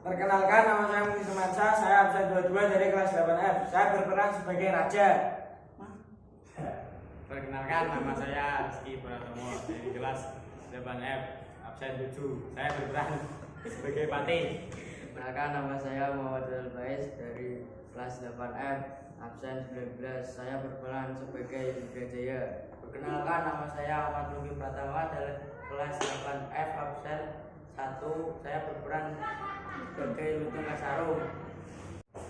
Perkenalkan, nama saya Muti Semansa, saya absen 22 dari kelas 8F. Saya berperan sebagai raja. Perkenalkan, nama saya Rizky Pratomo dari kelas 8F, absen 7. Saya berperan sebagai Pati. Perkenalkan, nama saya Muhammad Al-Bais dari kelas 8F, absen 19. Saya berperan sebagai Indra Jaya. Perkenalkan, nama saya Ahmad Luki Pratama dari kelas 8F, absen 1. Saya berperan sebagai Lutung Kasarung.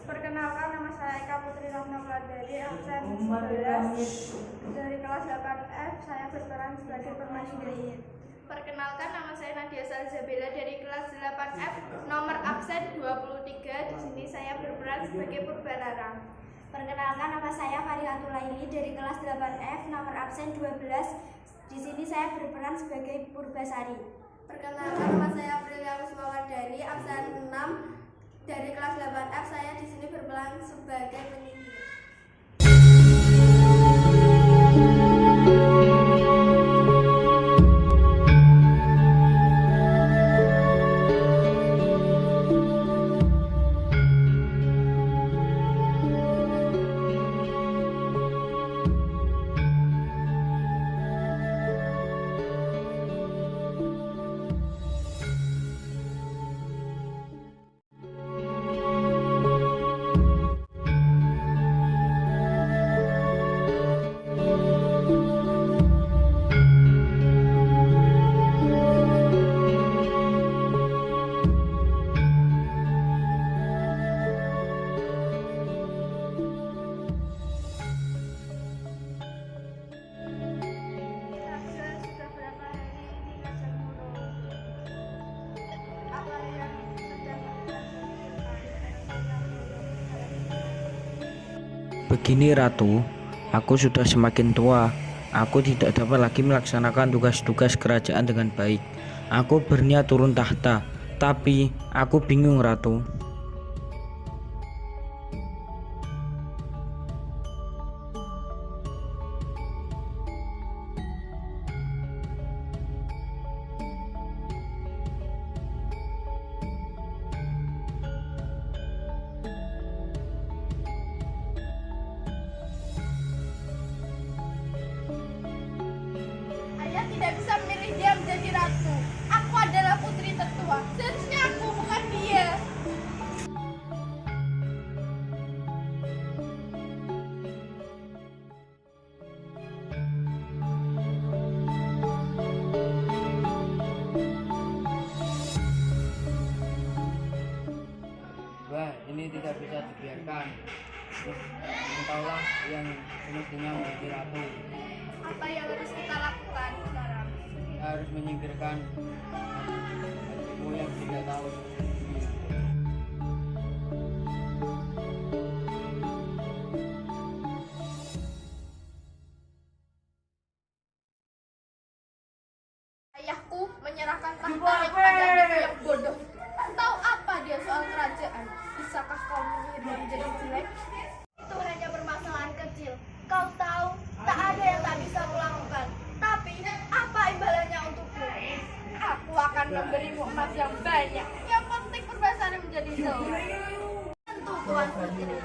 Perkenalkan, nama saya Eka Putri Rahma Wulandari, absen 11 dari kelas 8F. Saya berperan sebagai permaisuri. Perkenalkan, nama saya Nadia Salzabella dari kelas 8F, nomor absen 23. Di sini saya berperan sebagai Purbalarang. Perkenalkan, nama saya Farihatul Laili dari kelas 8F, nomor absen 12. Di sini saya berperan sebagai Purbasari. Perkenalkan, nama saya Aprilia Wismawardani, absen 6 dari kelas 8F. Saya di sini berperan sebagai penyihir. Sudah berapa hari ini ngajar mulu? Apa yang sedang Begini Ratu, aku sudah semakin tua. Aku tidak dapat lagi melaksanakan tugas-tugas kerajaan dengan baik. Aku berniat turun tahta, tapi aku bingung Ratu. Ayah tidak bisa memilih dia menjadi ratu. Aku adalah putri tertua. Seharusnya aku, bukan dia. Wah, ini tidak bisa dibiarkan. Engkaulah yang semestinya menjadi ratu. Apa yang harus kita lakukan sekarang? Kita harus menyingkirkan hatimu yang tidak tahu. Ayahku menyerahkan tahtanya kepada adikku yang bodoh. Tak tahu apa dia soal kerajaan. Bisakah kau menyihir dia menjadi jelek? Itu hanya permasalahan kecil. Kau tahu, tak ada yang tak bisa kulakukan. Tapi, apa imbalannya untukku? Aku akan memberimu emas yang banyak. Yang penting Purbasari menjadi seorang. Tentu, Tuan Putri.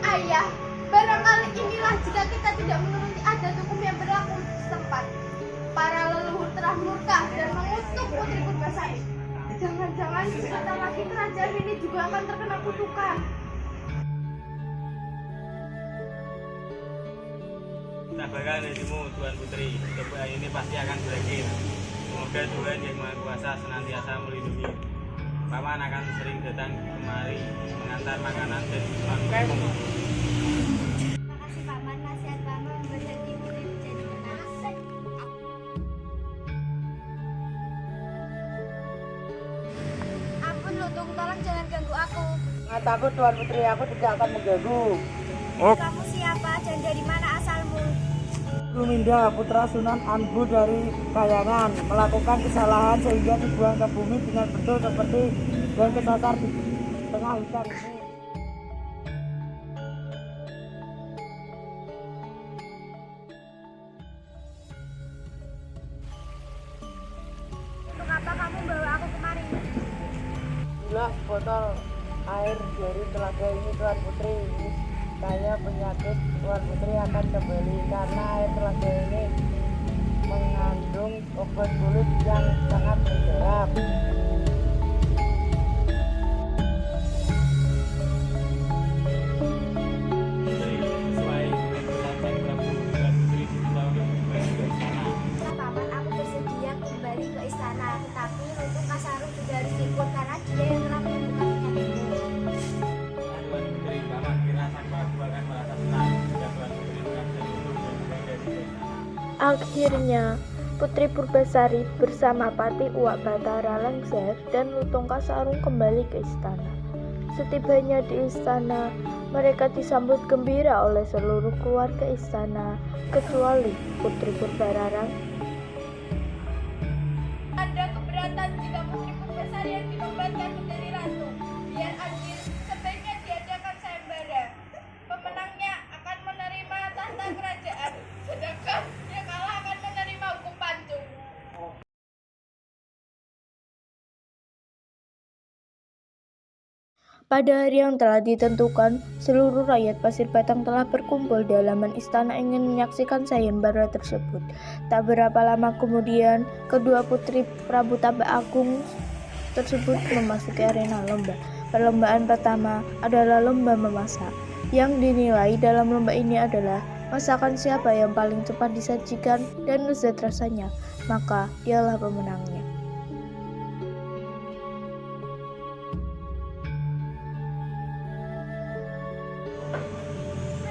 Ayah, barangkali inilah jika kita tidak menuruti adat hukum yang berlaku di setempat. Para leluhur telah murka dan mengutuk Putri Purbasari. Jangan-jangan sebentar lagi kerajaan ini juga akan terkena kutukan. Sabarkan dirimu, Tuan Putri. Cobaan ini pasti akan berakhir. Semoga Tuhan yang Maha Kuasa senantiasa melindungi. Paman akan sering datang kemari mengantar makanan dan minuman. Terima kasih Paman, nasihat Paman menjadi putri menjadi tenang. Ampun Lutung, tolong jangan ganggu aku. Nggak takut Tuan Putri, aku tidak akan mengganggu. Kamu siapa dan dari mana asalmu? Luminda, putra Sunan Ambu dari Kayangan, melakukan kesalahan sehingga dibuang ke bumi dengan betul seperti yang kesasar di tengah hutan ini. air dari telaga ini Tuan Putri. Saya penyakit Tuan Putri akan kembali karena air telaga ini mengandung obat kulit yang sangat mujarab. Paman, aku bersedia kembali ke istana, tetapi Lutung Kasarung juga harus ikut karena dia yang telah menyembuhkan penyakitku. Tuan Putri, paman kira sang prabu akan merasa senang jika Tuan Putri mengabsen untuk dan dari istana. Akhirnya, Putri Purbasari bersama Patih Uwak Batara Lengser dan Lutung Kasarung kembali ke istana. Setibanya di istana, mereka disambut gembira oleh seluruh keluarga istana, kecuali Putri Purbararang. Ada keberatan jika Putri Purbasari yang dinobatkan menjadi ratu. Biar adil, sebaiknya diadakan sayembara. Pemenangnya akan menerima tahta kerajaan, sedangkan yang kalah akan menerima hukum pancung. Pada hari yang telah ditentukan, seluruh rakyat Pasir Batang telah berkumpul di halaman istana ingin menyaksikan sayembara tersebut. Tak berapa lama kemudian, kedua putri Prabu Tabak Agung tersebut memasuki arena lomba. Perlombaan pertama adalah lomba memasak. Yang dinilai dalam lomba ini adalah masakan siapa yang paling cepat disajikan dan lezat rasanya, maka dialah pemenangnya.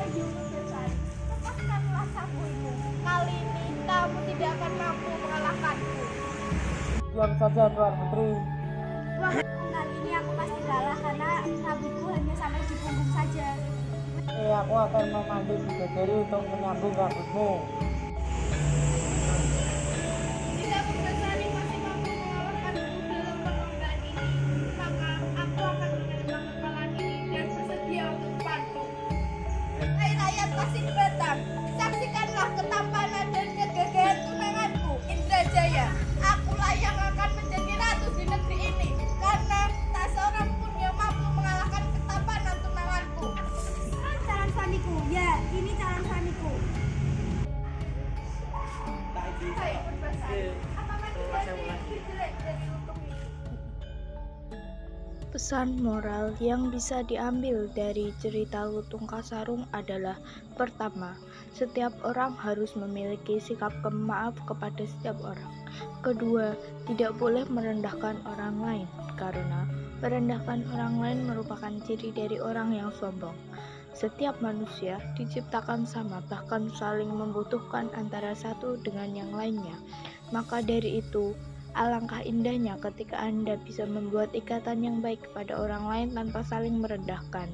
Ayo Purbasari, lepaskanlah sabunmu. Kali ini kamu tidak akan mampu mengalahkanku. Diam saja Tuan Putri. Kali ini aku pasti kalah karena rambutku hanya sampai di punggung saja. Aku akan memanggil bidadari untuk menyambung rambutmu. Jika Purbasari masih mampu mengalahkanku dalam perlombaan ini, maka aku akan menerima kekalahan ini dan bersedia untuk pancung. Hai rakyat Pasir Batang, saksikanlah ketampanan dan kegagahan tunanganku, Indrajaya. Akulah yang akan menjadi ratu di negeri ini, karena tak seorang pun yang mampu mengalahkan ketampanan tunanganku. Calon suamiku, ya, ini calon suamiku. Hai Purbasari, apakah tidak lebih jelek dari Lutung ini? Pesan moral yang bisa diambil dari cerita Lutung Kasarung adalah: pertama, setiap orang harus memiliki sikap pemaaf kepada setiap orang. Kedua, tidak boleh merendahkan orang lain, karena merendahkan orang lain merupakan ciri dari orang yang sombong. Setiap manusia diciptakan sama, bahkan saling membutuhkan antara satu dengan yang lainnya. Maka dari itu, alangkah indahnya ketika Anda bisa membuat ikatan yang baik kepada orang lain tanpa saling merendahkan.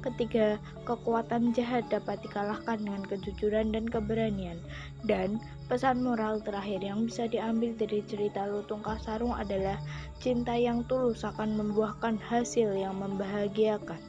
Ketiga, kekuatan jahat dapat dikalahkan dengan kejujuran dan keberanian. Dan pesan moral terakhir yang bisa diambil dari cerita Lutung Kasarung adalah cinta yang tulus akan membuahkan hasil yang membahagiakan.